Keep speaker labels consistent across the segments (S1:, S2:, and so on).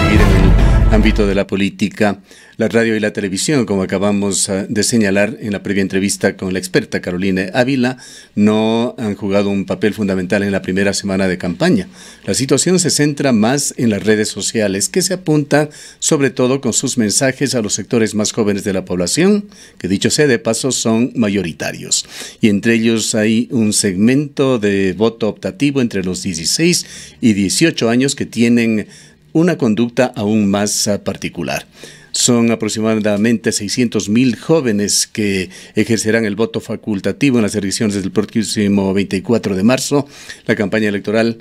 S1: seguir en el ámbito de la política. La radio y la televisión, como acabamos de señalar en la previa entrevista con la experta Carolina Ávila, no han jugado un papel fundamental en la primera semana de campaña. La situación se centra más en las redes sociales, que se apuntan sobre todo con sus mensajes a los sectores más jóvenes de la población, que dicho sea de paso son mayoritarios. Y entre ellos hay un segmento de voto optativo entre los 16 y 18 años que tienen una conducta aún más particular. Son aproximadamente 600,000 jóvenes que ejercerán el voto facultativo en las elecciones del próximo 24 de marzo. La campaña electoral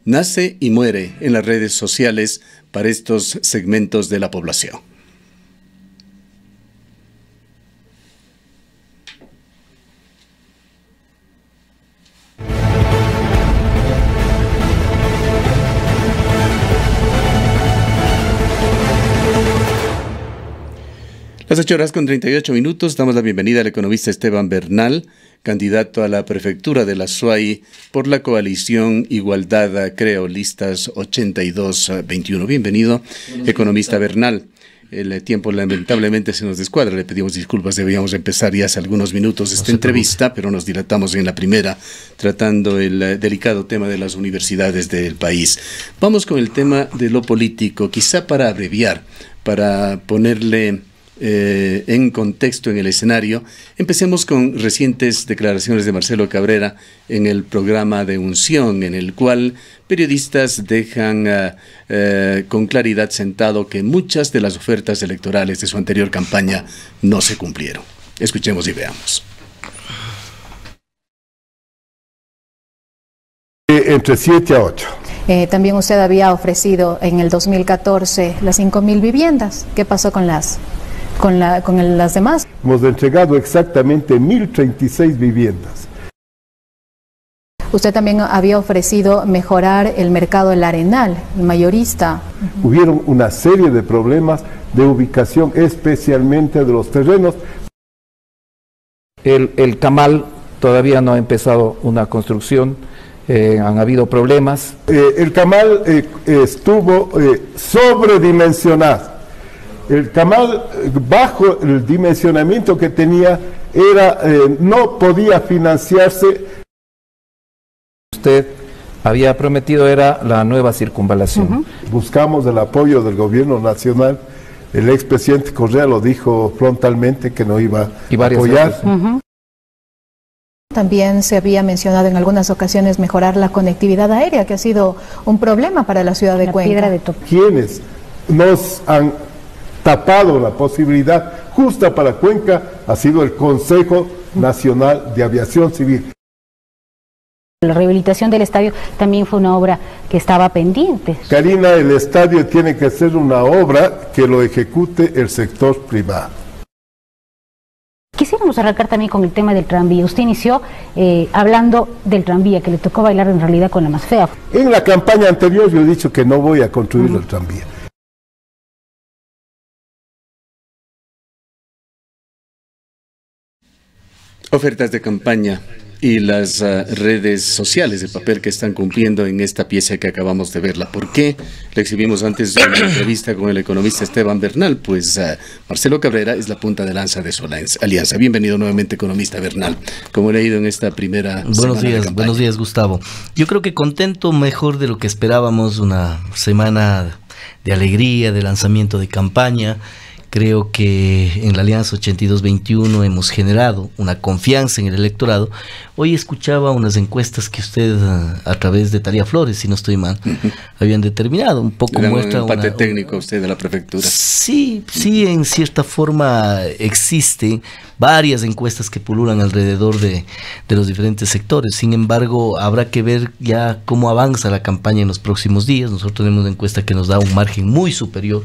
S1: nace y muere en las redes sociales para estos segmentos de la población. Las 8:38, damos la bienvenida al economista Esteban Bernal, candidato a la prefectura de la SUAY por la coalición Igualdad Creo, listas 82-21. Bienvenido, economista Bernal. El tiempo lamentablemente se nos descuadra, le pedimos disculpas, debíamos empezar ya hace algunos minutos esta entrevista, pero nos dilatamos en la primera, tratando el delicado tema de las universidades del país. Vamos con el tema de lo político, quizá para abreviar, para ponerle en contexto en el escenario. Empecemos con recientes declaraciones de Marcelo Cabrera en el programa de Unción, en el cual periodistas dejan con claridad sentado que muchas de las ofertas electorales de su anterior campaña no se cumplieron. Escuchemos y veamos.
S2: Entre 7 a 8.
S3: También usted había ofrecido en el 2014 las 5,000 viviendas. ¿Qué pasó con las demás?
S2: Hemos entregado exactamente 1.036 viviendas.
S3: Usted también había ofrecido mejorar el mercado del Arenal, el mayorista.
S2: Hubieron una serie de problemas de ubicación, especialmente de los terrenos.
S4: El Camal todavía no ha empezado una construcción, han habido problemas.
S2: El Camal estuvo sobredimensionado. El Camal, bajo el dimensionamiento que tenía, no podía financiarse.
S4: Usted había prometido era la nueva circunvalación.
S2: Buscamos el apoyo del gobierno nacional. El expresidente Correa lo dijo frontalmente que no iba a apoyar.
S3: También se había mencionado en algunas ocasiones mejorar la conectividad aérea, que ha sido un problema para la ciudad de Cuenca.
S2: Quienes nos han tapado la posibilidad justa para Cuenca ha sido el Consejo Nacional de Aviación Civil.
S5: La rehabilitación del estadio también fue una obra que estaba pendiente.
S2: Karina, el estadio tiene que ser una obra que lo ejecute el sector privado.
S5: Quisiéramos arrancar también con el tema del tranvía. Usted inició hablando del tranvía, que le tocó bailar en realidad con la más fea.
S2: En la campaña anterior yo he dicho que no voy a construir el tranvía.
S1: Ofertas de campaña y las redes sociales, el papel que están cumpliendo en esta pieza que acabamos de verla. ¿Por qué? La exhibimos antes de una entrevista con el economista Esteban Bernal. Pues Marcelo Cabrera es la punta de lanza de su alianza. Bienvenido nuevamente, economista Bernal. ¿Cómo le ha ido en esta primera semana?
S6: Buenos días, Gustavo. Yo creo que contento, mejor de lo que esperábamos, una semana de alegría, de lanzamiento de campaña. Creo que en la Alianza 82-21 hemos generado una confianza en el electorado. Hoy escuchaba unas encuestas que usted, a través de Talía Flores, si no estoy mal, habían determinado. Un poco muestra
S1: un empate técnico usted de la prefectura.
S6: Sí, en cierta forma existen varias encuestas que pululan alrededor de los diferentes sectores. Sin embargo, habrá que ver ya cómo avanza la campaña en los próximos días. Nosotros tenemos una encuesta que nos da un margen muy superior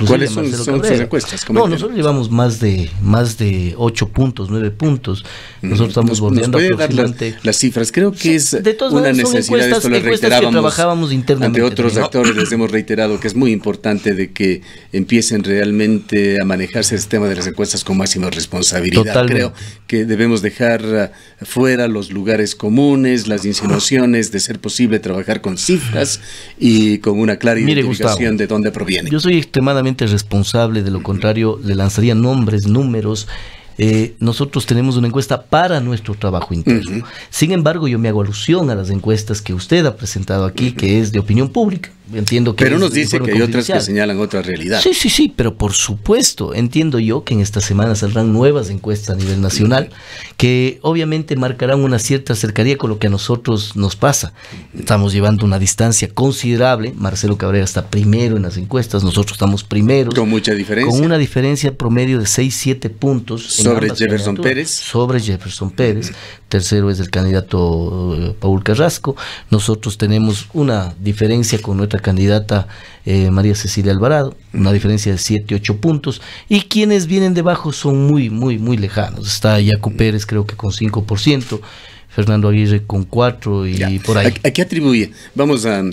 S1: ¿Cuáles son sus encuestas?
S6: No, nosotros llevamos más de 8 puntos, 9 puntos. Nosotros estamos bordeando aproximadamente
S1: las cifras. Creo que es
S6: una
S1: necesidad, esto lo reiterábamos
S6: que trabajábamos internamente,
S1: ante otros actores, les hemos reiterado que es muy importante de que empiecen realmente a manejarse el sistema de las encuestas con máxima responsabilidad.
S6: Totalmente.
S1: Creo que debemos dejar fuera los lugares comunes, las insinuaciones, de ser posible trabajar con cifras y con una clara identificación, Gustavo, de dónde proviene.
S6: Yo soy extremadamente responsable, de lo contrario le lanzaría nombres, números. Nosotros tenemos una encuesta para nuestro trabajo interno. Sin embargo, yo me hago alusión a las encuestas que usted ha presentado aquí, que es de opinión pública. Entiendo que
S1: pero nos dice que hay otras que señalan otra realidad.
S6: Sí, pero por supuesto, entiendo yo que en esta semana saldrán nuevas encuestas a nivel nacional que obviamente marcarán una cierta cercanía con lo que a nosotros nos pasa. Estamos llevando una distancia considerable. Marcelo Cabrera está primero en las encuestas, nosotros estamos primeros.
S1: Con mucha diferencia.
S6: Con una diferencia promedio de 6-7 puntos.
S1: Sobre Jefferson Pérez.
S6: Sobre Jefferson Pérez. Tercero es el candidato Paul Carrasco. Nosotros tenemos una diferencia con nuestra candidata María Cecilia Alvarado, una diferencia de 7-8 puntos, y quienes vienen debajo son muy lejanos. Está Jaco Pérez, creo que con 5%, Fernando Aguirre con 4% y por ahí.
S1: ¿A qué atribuye? Vamos a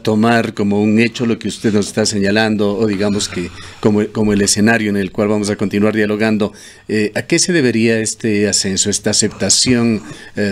S1: tomar como un hecho lo que usted nos está señalando, o digamos que como el escenario en el cual vamos a continuar dialogando. ¿A qué se debería este ascenso, esta aceptación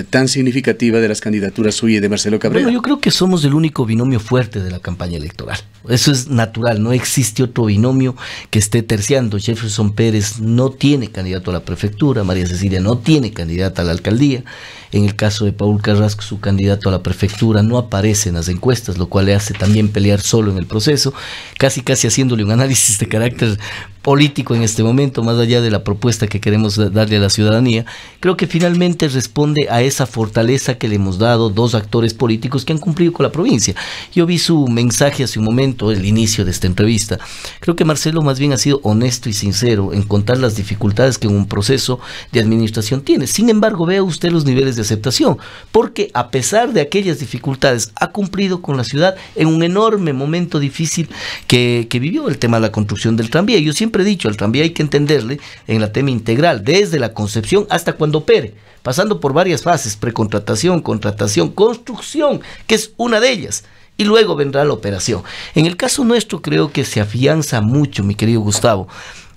S1: tan significativa de las candidaturas suyas y de Marcelo Cabrera?
S6: Bueno, yo creo que somos el único binomio fuerte de la campaña electoral. Eso es natural, no existe otro binomio que esté terciando. Jefferson Pérez no tiene candidato a la prefectura, María Cecilia no tiene candidata a la alcaldía. En el caso de Paul Carrasco, su candidato a la prefectura no aparece en las encuestas, lo cual le hace también pelear solo en el proceso, casi haciéndole un análisis de carácter político en este momento, más allá de la propuesta que queremos darle a la ciudadanía. Creo que finalmente responde a esa fortaleza que le hemos dado dos actores políticos que han cumplido con la provincia. Yo vi su mensaje hace un momento, el inicio de esta entrevista. Creo que Marcelo más bien ha sido honesto y sincero en contar las dificultades que un proceso de administración tiene. Sin embargo, vea usted los niveles de aceptación, porque a pesar de aquellas dificultades, ha cumplido con la ciudad en un enorme momento difícil que vivió el tema de la construcción del tranvía. Yo siempre he dicho, al tranvía hay que entenderle en la tema integral, desde la concepción hasta cuando opere, pasando por varias fases: precontratación, contratación, construcción, que es una de ellas, y luego vendrá la operación. En el caso nuestro creo que se afianza mucho, mi querido Gustavo,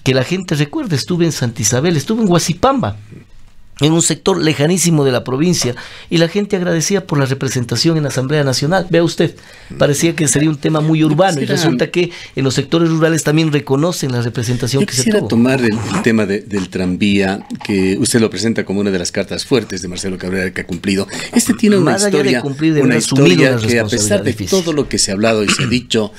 S6: que la gente recuerde, estuve en Santa Isabel, estuve en Huasipamba, en un sector lejanísimo de la provincia, y la gente agradecía por la representación en la Asamblea Nacional. Vea usted, parecía que sería un tema muy urbano, y resulta que en los sectores rurales también reconocen la representación que se tuvo.
S1: Quisiera tomar el tema del tranvía, que usted lo presenta como una de las cartas fuertes de Marcelo Cabrera que ha cumplido. Este tiene una historia, que, a pesar de todo lo que se ha hablado y se ha dicho,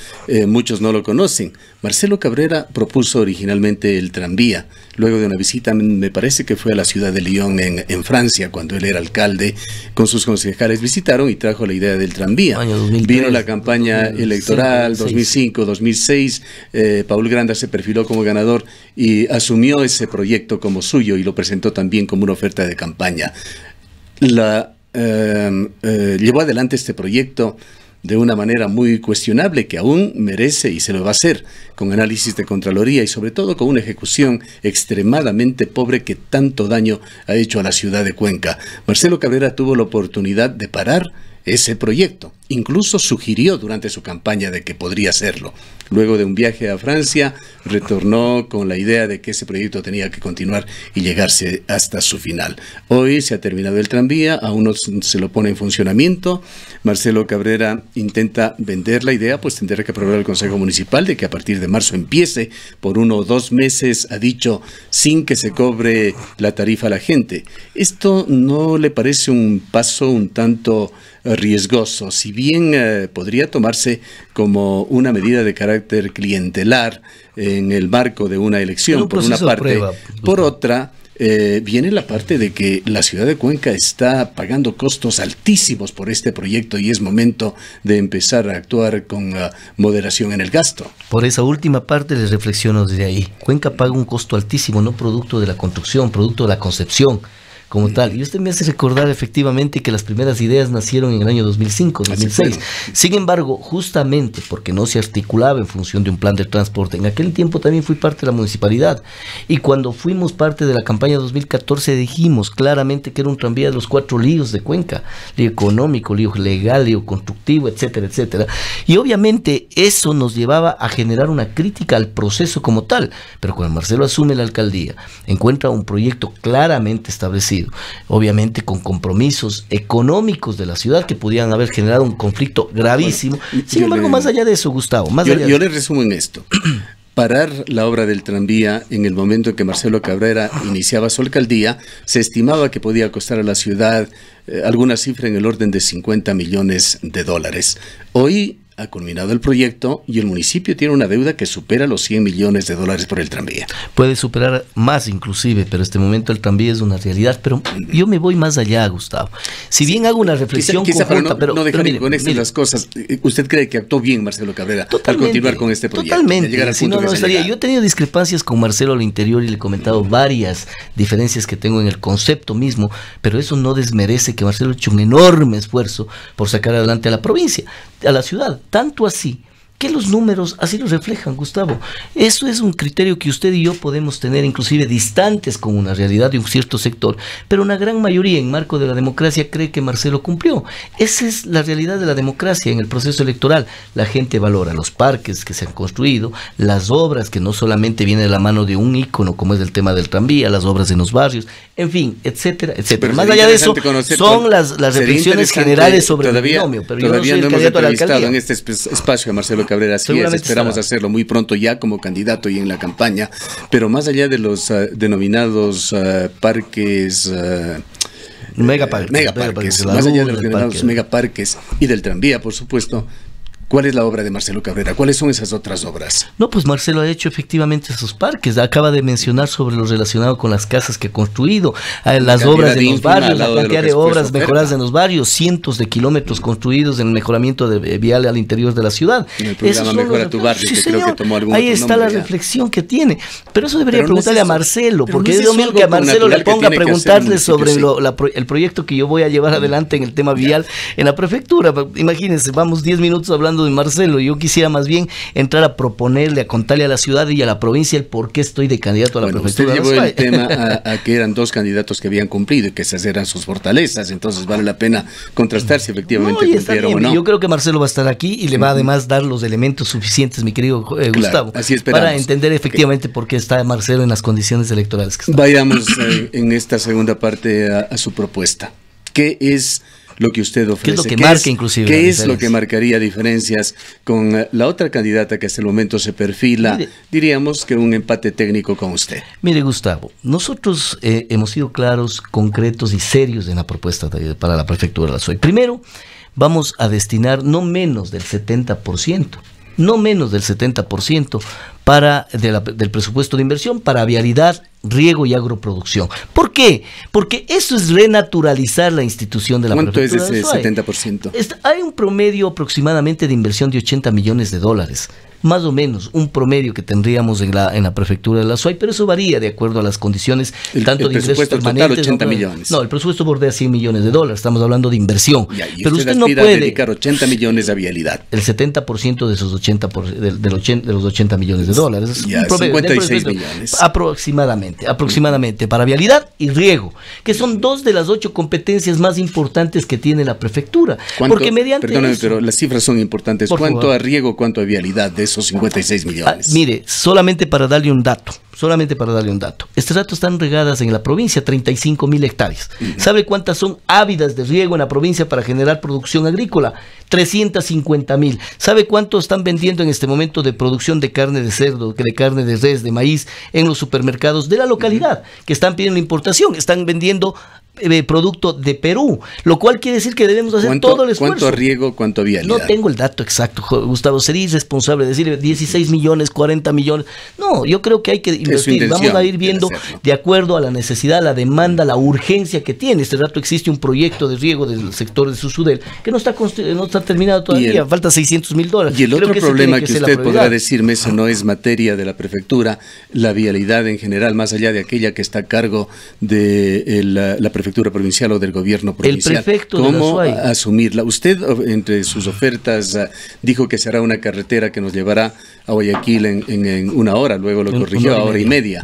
S1: muchos no lo conocen. Marcelo Cabrera propuso originalmente el tranvía, luego de una visita, me parece que fue a la ciudad de Lyon, en Francia, cuando él era alcalde, con sus concejales visitaron y trajo la idea del tranvía. Vino la campaña electoral 2005, 2006, Paul Granda se perfiló como ganador y asumió ese proyecto como suyo y lo presentó también como una oferta de campaña. Llevó adelante este proyecto de una manera muy cuestionable, que aún merece y se lo va a hacer, con análisis de Contraloría y sobre todo con una ejecución extremadamente pobre que tanto daño ha hecho a la ciudad de Cuenca. Marcelo Cabrera tuvo la oportunidad de parar ese proyecto, incluso sugirió durante su campaña de que podría hacerlo. Luego de un viaje a Francia, retornó con la idea de que ese proyecto tenía que continuar y llegarse hasta su final. Hoy se ha terminado el tranvía, aún no se lo pone en funcionamiento. Marcelo Cabrera intenta vender la idea, pues tendrá que aprobar el Consejo Municipal de que a partir de marzo empiece por 1 o 2 meses, ha dicho, sin que se cobre la tarifa a la gente. ¿Esto no le parece un paso un tanto riesgoso? Si bien podría tomarse como una medida de carácter clientelar en el marco de una elección, por una parte, por otra, viene la parte de que la ciudad de Cuenca está pagando costos altísimos por este proyecto y es momento de empezar a actuar con moderación en el gasto.
S6: Por esa última parte les reflexiono desde ahí. Cuenca paga un costo altísimo, no producto de la construcción, producto de la concepción. como tal. Y usted me hace recordar efectivamente que las primeras ideas nacieron en el año 2005, 2006. Sin embargo, justamente porque no se articulaba en función de un plan de transporte, en aquel tiempo también fui parte de la municipalidad. Y cuando fuimos parte de la campaña 2014 dijimos claramente que era un tranvía de los 4 líos de Cuenca: lío económico, lío legal, lío constructivo, etcétera, etcétera. Y obviamente eso nos llevaba a generar una crítica al proceso como tal. Pero cuando Marcelo asume la alcaldía, encuentra un proyecto claramente establecido, obviamente con compromisos económicos de la ciudad que podían haber generado un conflicto gravísimo. Sin embargo, más allá de eso, Gustavo, yo
S1: le resumo en esto. Parar la obra del tranvía en el momento en que Marcelo Cabrera iniciaba su alcaldía, se estimaba que podía costar a la ciudad alguna cifra en el orden de 50 millones de dólares. Hoy ha culminado el proyecto y el municipio tiene una deuda que supera los 100 millones de dólares por el tranvía.
S6: Puede superar más inclusive, pero este momento el tranvía es una realidad. Pero yo me voy más allá, Gustavo. Si bien hago una reflexión
S1: quizá
S6: conjunta,
S1: para no dejar inconexas las cosas, ¿usted cree que actuó bien Marcelo Cabrera al continuar con este proyecto?
S6: Totalmente. Si no, no estaría. Yo he tenido discrepancias con Marcelo al interior y le he comentado varias diferencias que tengo en el concepto mismo, pero eso no desmerece que Marcelo ha hecho un enorme esfuerzo por sacar adelante a la provincia, a la ciudad. Tanto así que los números así lo reflejan, Gustavo. Eso es un criterio que usted y yo podemos tener, inclusive distantes con una realidad de un cierto sector, pero una gran mayoría en marco de la democracia cree que Marcelo cumplió. Esa es la realidad de la democracia en el proceso electoral. La gente valora los parques que se han construido, las obras que no solamente vienen de la mano de un ícono como es el tema del tranvía, las obras en los barrios, en fin, etcétera, etcétera. Más allá de eso, son las reflexiones generales sobre el binomio, pero yo no soy el candidato a la alcaldía.
S1: En este espacio a Marcelo Cabrera, así es, esperamos hacerlo muy pronto ya como candidato y en la campaña, pero más allá de los denominados parques... megaparques, más allá de los denominados megaparques y del tranvía, por supuesto, ¿cuál es la obra de Marcelo Cabrera? ¿Cuáles son esas otras obras?
S6: No, pues Marcelo ha hecho efectivamente esos parques. Acaba de mencionar sobre lo relacionado con las casas que ha construido, las obras en los barrios, la cantidad de obras mejoradas en los barrios, cientos de kilómetros construidos en el mejoramiento de vial al interior de la ciudad.
S1: En el programa Mejora tu Barrio, que creo que tomó algún
S6: ahí está la reflexión que tiene. Pero eso debería preguntarle a Marcelo, porque es lo mismo que a Marcelo le ponga a preguntarle sobre el proyecto que yo voy a llevar adelante en el tema vial en la prefectura. Imagínense, vamos 10 minutos hablando de Marcelo. Yo quisiera más bien entrar a proponerle, a contarle a la ciudad y a la provincia el por qué estoy de candidato a la prefectura.
S1: Usted llevó el tema a que eran 2 candidatos que habían cumplido y que esas eran sus fortalezas, entonces vale la pena contrastar si efectivamente cumplieron o no.
S6: Yo creo que Marcelo va a estar aquí y le va además dar los elementos suficientes, mi querido Gustavo,
S1: así esperamos,
S6: para entender efectivamente por qué está Marcelo en las condiciones electorales que está.
S1: Vayamos en esta segunda parte a su propuesta. ¿Qué es lo que usted ofrece?
S6: ¿Qué es lo que marca inclusive?
S1: ¿Qué es lo que marcaría diferencias con la otra candidata que hasta el momento se perfila? Mire, diríamos que un empate técnico con usted.
S6: Mire, Gustavo, nosotros hemos sido claros, concretos y serios en la propuesta para la prefectura de la SOI. Primero, vamos a destinar no menos del 70%. No menos del 70% del presupuesto de inversión para vialidad, riego y agroproducción. ¿Por qué? Porque eso es renaturalizar la institución de la prefectura.
S1: ¿Cuánto es ese 70%?
S6: Hay un promedio aproximadamente de inversión de 80 millones de dólares. Más o menos, un promedio que tendríamos en la prefectura de la SOI, pero eso varía de acuerdo a las condiciones, tanto de ingresos permanentes.
S1: 80 millones.
S6: No, el presupuesto bordea 100 millones de dólares, estamos hablando de inversión.
S1: Y pero usted no puede dedicar 80 millones a vialidad.
S6: El 70% de esos 80 de los 80 millones de dólares. Es
S1: ya, un promedio, 56 millones.
S6: Aproximadamente para vialidad y riego, que son 2 de las 8 competencias más importantes que tiene la prefectura. Porque
S1: perdóname, pero las cifras son importantes. ¿Cuánto a riego, cuánto a vialidad de esos 56 millones?
S6: Mire, solamente para darle un dato. Estas datos están regadas en la provincia, 35.000 hectáreas. ¿Sabe cuántas son ávidas de riego en la provincia para generar producción agrícola? 350.000. ¿Sabe cuánto están vendiendo en este momento de producción de carne de cerdo, de carne de res, de maíz en los supermercados de la localidad? Que están pidiendo importación, están vendiendo producto de Perú, lo cual quiere decir que debemos hacer todo el esfuerzo.
S1: ¿Cuánto riego, cuánto vialidad?
S6: No tengo el dato exacto, Gustavo, sería irresponsable decir 16 millones, 40 millones. No, yo creo que hay que invertir. Vamos a ir viendo de acuerdo a la necesidad, la demanda, la urgencia que tiene. Este rato existe un proyecto de riego del sector de Susudel que no está terminado todavía, falta $600,000.
S1: Y el otro problema que usted podrá decirme, eso no es materia de la prefectura, la vialidad en general, más allá de aquella que está a cargo de la prefectura provincial o del gobierno provincial.
S6: El prefecto
S1: ¿Cómo asumirla? Usted, entre sus ofertas, dijo que será una carretera que nos llevará a Guayaquil en una hora, luego lo corrigió a hora y media.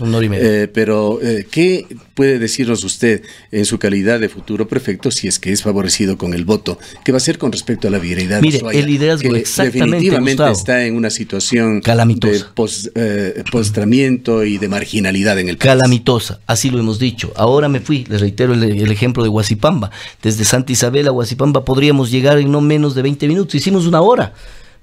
S1: Pero, ¿qué puede decirnos usted en su calidad de futuro prefecto, si es que es favorecido con el voto? ¿Qué va a hacer con respecto a la vialidad?
S6: Mire, el liderazgo
S1: que
S6: exactamente,
S1: definitivamente
S6: Gustavo,
S1: está en una situación
S6: calamitosa,
S1: de postramiento y de marginalidad en el país.
S6: Calamitosa, así lo hemos dicho. Ahora me fui, les reitero el ejemplo de Huasipamba. Desde Santa Isabel a Huasipamba podríamos llegar en no menos de 20 minutos. Hicimos una hora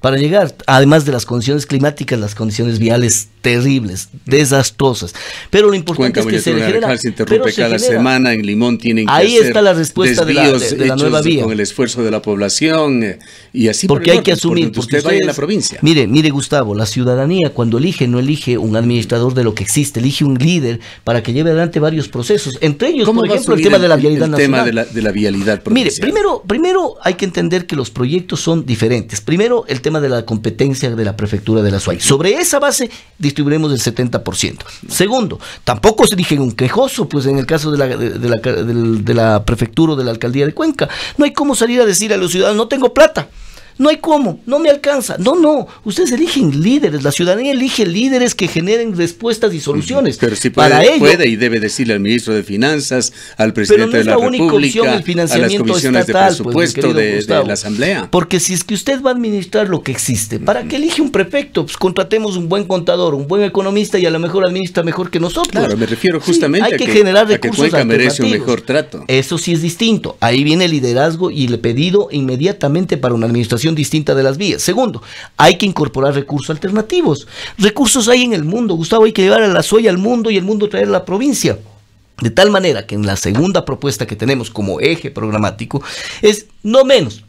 S6: para llegar, además de las condiciones climáticas, las condiciones viales terribles, desastrosas. Pero lo importante es que se genera.
S1: Se interrumpe cada semana, en Limón tienen que
S6: ahí
S1: hacer
S6: está la respuesta de la nueva vía.
S1: Con el esfuerzo de la población y así.
S6: Porque hay que asumir.
S1: Porque usted vaya en la provincia.
S6: Mire, Gustavo, la ciudadanía cuando elige, no elige un administrador de lo que existe, elige un líder para que lleve adelante varios procesos. Entre ellos, por ejemplo, el tema de la vialidad nacional.
S1: El tema de la vialidad provincial.
S6: Mire, primero hay que entender que los proyectos son diferentes. Primero, el tema de la competencia de la prefectura de la SUAY. Sobre esa base distribuiremos el 70%. Segundo, tampoco se elige un quejoso, pues en el caso de la prefectura o de la alcaldía de Cuenca, no hay cómo salir a decir a los ciudadanos, no tengo plata. No hay cómo, no me alcanza. No, ustedes eligen líderes, la ciudadanía elige líderes que generen respuestas y soluciones.
S1: Pero si puede y debe decirle al ministro de Finanzas, al presidente de la República,
S6: el financiamiento
S1: a las comisiones
S6: estatal,
S1: de presupuesto de la Asamblea.
S6: Porque si es que usted va a administrar lo que existe, ¿para qué elige un prefecto? Pues contratemos un buen contador, un buen economista y a lo mejor administra mejor que nosotros.
S1: Claro, me refiero justamente
S6: hay que generar recursos
S1: que Cuenca merece un mejor trato.
S6: Eso sí es distinto. Ahí viene el liderazgo y el pedido inmediatamente para una administración distinta de las vías. Segundo, hay que incorporar recursos alternativos. Recursos hay en el mundo, Gustavo, hay que llevar a la SUAY al mundo y el mundo traer a la provincia. De tal manera que en la segunda propuesta que tenemos como eje programático es no menos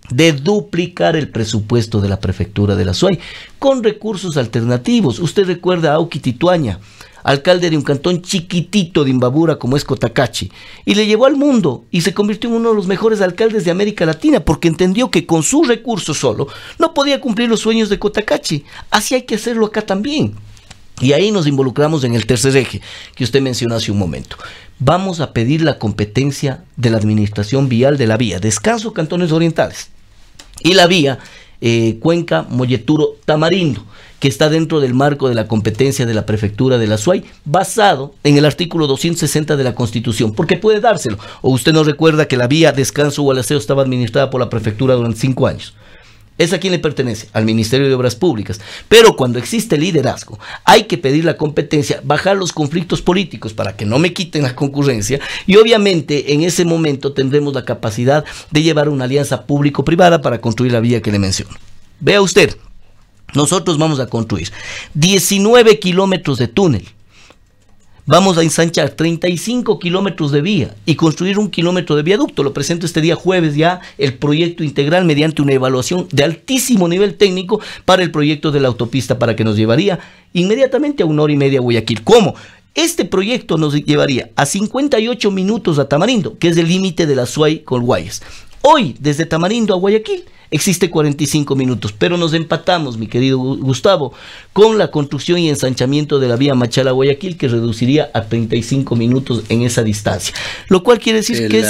S6: de duplicar el presupuesto de la prefectura de la SUAY con recursos alternativos. Usted recuerda a Auqui Tituaña, alcalde de un cantón chiquitito de Imbabura como es Cotacachi, y le llevó al mundo y se convirtió en uno de los mejores alcaldes de América Latina porque entendió que con sus recursos solo no podía cumplir los sueños de Cotacachi. Así hay que hacerlo acá también. Y ahí nos involucramos en el tercer eje que usted mencionó hace un momento. Vamos a pedir la competencia de la administración vial de la vía Descanso Cantones Orientales y la vía Cuenca Molleturo Tamarindo, que está dentro del marco de la competencia de la prefectura de la SUAY, basado en el artículo 260 de la Constitución, porque puede dárselo. O usted no recuerda que la vía Descanso Gualaceo estaba administrada por la prefectura durante 5 años. ¿Es a quién le pertenece? Al Ministerio de Obras Públicas. Pero cuando existe liderazgo, hay que pedir la competencia, bajar los conflictos políticos para que no me quiten la concurrencia y obviamente en ese momento tendremos la capacidad de llevar una alianza público-privada para construir la vía que le menciono. Vea usted, nosotros vamos a construir 19 kilómetros de túnel. Vamos a ensanchar 35 kilómetros de vía y construir 1 kilómetro de viaducto. Lo presento este día jueves ya el proyecto integral mediante una evaluación de altísimo nivel técnico para el proyecto de la autopista para que nos llevaría inmediatamente a 1 hora y media a Guayaquil. ¿Cómo? Este proyecto nos llevaría a 58 minutos a Tamarindo, que es el límite de la SUAY con Guayas. Hoy, desde Tamarindo a Guayaquil, existe 45 minutos, pero nos empatamos, mi querido Gustavo, con la construcción y ensanchamiento de la vía Machala-Guayaquil, que reduciría a 35 minutos en esa distancia. Lo cual quiere decir que es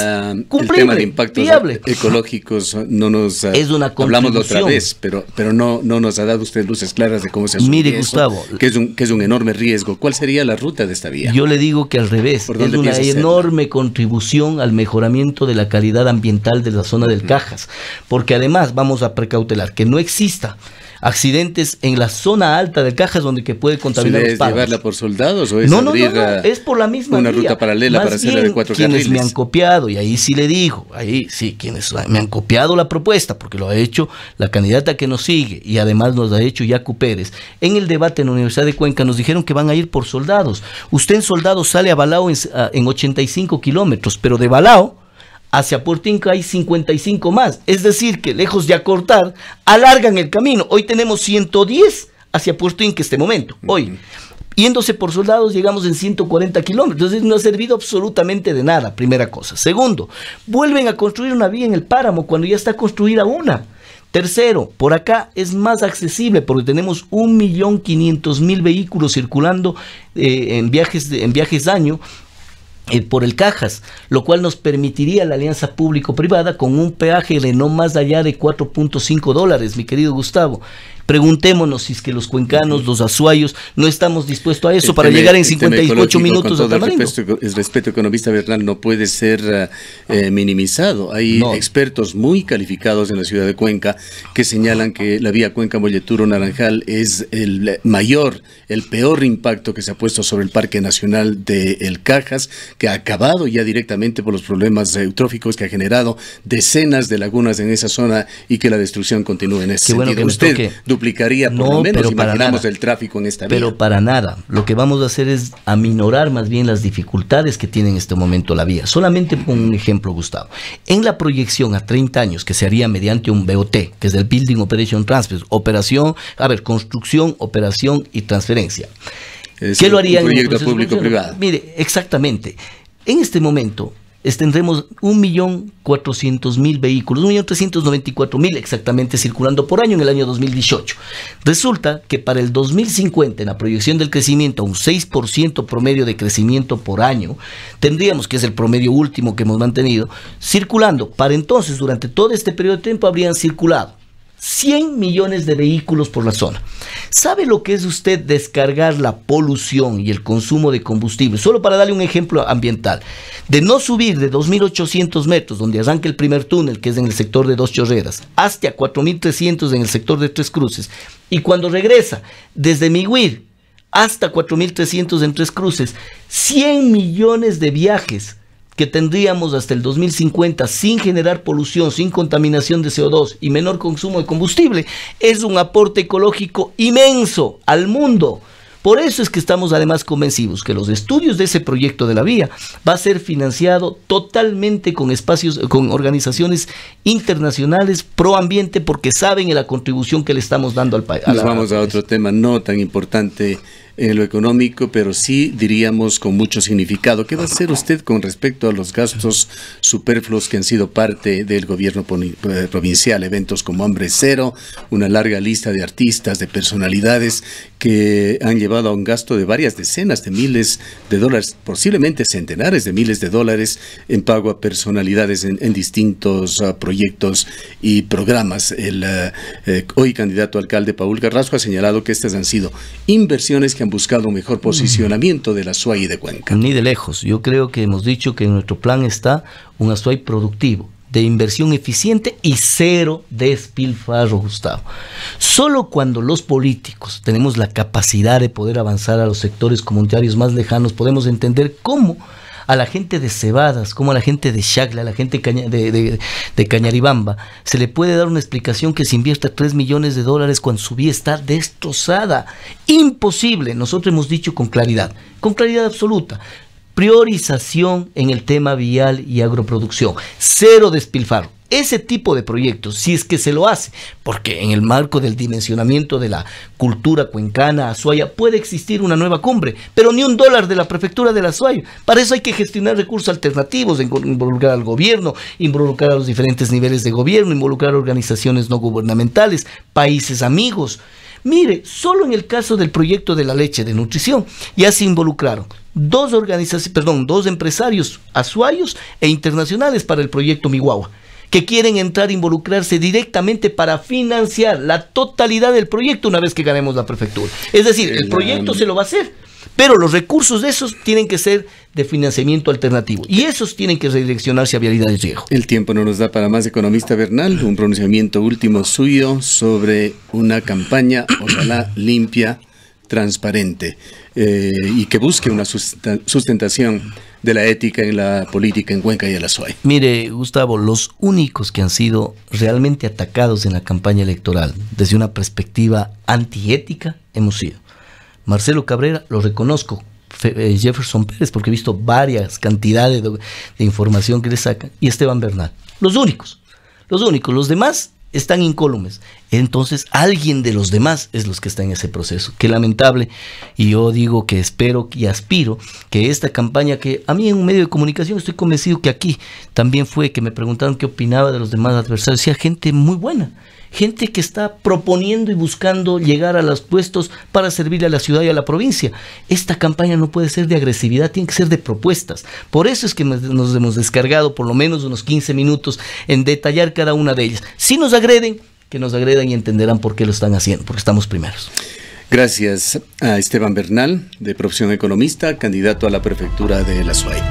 S6: cumplible,
S1: el tema de impactos
S6: viable.
S1: Ecológicos no nos
S6: es una
S1: hablamos la otra vez, pero no nos ha dado usted luces claras de cómo se asume.
S6: Mire,
S1: eso,
S6: Gustavo,
S1: que es un enorme riesgo. ¿Cuál sería la ruta de esta vía?
S6: Yo le digo que al revés, es una enorme contribución al mejoramiento de la calidad ambiental de la zona del Cajas, porque además más vamos a precautelar? Que no exista accidentes en la zona alta del Cajas donde que puede contaminar los páramos.
S1: ¿Es llevarla por soldados o es
S6: no,
S1: abrir
S6: es por la misma
S1: una
S6: vía.
S1: ruta paralela
S6: Más
S1: para hacerla de 4
S6: quienes
S1: carriles?
S6: me han copiado, y ahí sí le digo, ahí sí, quienes me han copiado la propuesta, porque lo ha hecho la candidata que nos sigue y además nos ha hecho Yacu Pérez. En el debate en la Universidad de Cuenca nos dijeron que van a ir por soldados. Usted en soldados sale a Balao en 85 kilómetros, pero de Balao hacia Puerto Inca hay 55 más. Es decir, que lejos de acortar, alargan el camino. Hoy tenemos 110 hacia Puerto Inca este momento. Hoy, yéndose por soldados, llegamos en 140 kilómetros. Entonces no ha servido absolutamente de nada, primera cosa. Segundo, vuelven a construir una vía en el páramo cuando ya está construida una. Tercero, por acá es más accesible porque tenemos 1.500.000 vehículos circulando en viajes año por el Cajas, lo cual nos permitiría la alianza público-privada con un peaje de no más allá de $4.5, mi querido Gustavo. Preguntémonos si es que los cuencanos, los azuayos, no estamos dispuestos a eso para llegar en 58 minutos a Tamarindo.
S1: El respeto, economista Bernal, no puede ser minimizado. Hay expertos muy calificados en la ciudad de Cuenca que señalan que la vía Cuenca-Molleturo-Naranjal es el peor impacto que se ha puesto sobre el Parque Nacional de El Cajas, que ha acabado ya directamente por los problemas eutróficos que ha generado decenas de lagunas en esa zona y que la destrucción continúa en ese sentido. Usted duplicaría por lo menos, imaginamos, el tráfico en esta vía.
S6: Pero para nada. Lo que vamos a hacer es aminorar más bien las dificultades que tiene en este momento la vía. Solamente con un ejemplo, Gustavo. En la proyección a 30 años que se haría mediante un BOT, que es el Building Operation Transfer, construcción, operación y transferencia. ¿Qué lo haría? Un
S1: proyecto público-privado.
S6: Mire, exactamente. En este momento tendremos 1.400.000 vehículos, 1.394.000 exactamente circulando por año en el año 2018. Resulta que para el 2050, en la proyección del crecimiento, a un 6% promedio de crecimiento por año, tendríamos, que es el promedio último que hemos mantenido, circulando. Para entonces, durante todo este periodo de tiempo, habrían circulado 100 millones de vehículos por la zona. ¿Sabe lo que es usted descargar la polución y el consumo de combustible? Solo para darle un ejemplo ambiental. De no subir de 2.800 metros, donde arranca el primer túnel, que es en el sector de Dos Chorreras, hasta 4.300 en el sector de Tres Cruces. Y cuando regresa desde Miguir hasta 4.300 en Tres Cruces, 100 millones de viajes que tendríamos hasta el 2050 sin generar polución, sin contaminación de CO2 y menor consumo de combustible, es un aporte ecológico inmenso al mundo. Por eso es que estamos además convencidos que los estudios de ese proyecto de la vía va a ser financiado totalmente con organizaciones internacionales pro ambiente, porque saben la contribución que le estamos dando al país.
S1: Vamos a otro tema no tan importante en lo económico, pero sí diríamos con mucho significado. ¿Qué va a hacer usted con respecto a los gastos superfluos que han sido parte del gobierno provincial? Eventos como Hambre Cero, una larga lista de artistas, de personalidades que han llevado a un gasto de varias decenas de miles de dólares, posiblemente centenares de miles de dólares en pago a personalidades en distintos proyectos y programas. El hoy candidato a alcalde Paul Carrasco ha señalado que estas han sido inversiones que han buscado un mejor posicionamiento de la Azuay de Cuenca.
S6: Ni de lejos. Yo creo que hemos dicho que en nuestro plan está un Azuay productivo, de inversión eficiente y cero despilfarro, Gustavo. Solo cuando los políticos tenemos la capacidad de poder avanzar a los sectores comunitarios más lejanos, podemos entender cómo a la gente de Cebadas, como a la gente de Xacla, a la gente de Cañaribamba, se le puede dar una explicación que se invierta $3 millones cuando su vía está destrozada. Imposible. Nosotros hemos dicho con claridad absoluta: priorización en el tema vial y agroproducción, cero despilfarro. Ese tipo de proyectos, si es que se lo hace, porque en el marco del dimensionamiento de la cultura cuencana, Azuaya, puede existir una nueva cumbre, pero ni $1 de la prefectura de la Azuaya. Para eso hay que gestionar recursos alternativos, involucrar al gobierno, involucrar a los diferentes niveles de gobierno, involucrar a organizaciones no gubernamentales, países amigos. Mire, solo en el caso del proyecto de la leche de nutrición, ya se involucraron dos empresarios azuayos e internacionales para el proyecto Mihuahua, que quieren entrar a involucrarse directamente para financiar la totalidad del proyecto una vez que ganemos la prefectura. Es decir, el proyecto se lo va a hacer, Pero los recursos de esos tienen que ser de financiamiento alternativo y esos tienen que redireccionarse a vialidad de riego.
S1: El tiempo no nos da para más. Economista Bernal, un pronunciamiento último suyo sobre una campaña, ojalá limpia, transparente, y que busque una sustentación de la ética en la política en Cuenca y en la SUAY.
S6: Mire, Gustavo, los únicos que han sido realmente atacados en la campaña electoral desde una perspectiva antiética hemos sido Marcelo Cabrera, lo reconozco, Jefferson Pérez, porque he visto varias cantidades de información que le sacan, y Esteban Bernal. Los únicos, los demás están incólumes. Entonces alguien de los demás es los que está en ese proceso. Qué lamentable, y yo digo que espero y aspiro que esta campaña, que a mí en un medio de comunicación estoy convencido que aquí también fue, que me preguntaron qué opinaba de los demás adversarios, decía gente muy buena, gente que está proponiendo y buscando llegar a los puestos para servirle a la ciudad y a la provincia. Esta campaña no puede ser de agresividad, tiene que ser de propuestas. Por eso es que nos hemos descargado por lo menos unos 15 minutos en detallar cada una de ellas. Si nos agreden, que nos agredan y entenderán por qué lo están haciendo, porque estamos primeros.
S1: Gracias a Esteban Bernal, de profesión economista, candidato a la prefectura de la SUAY.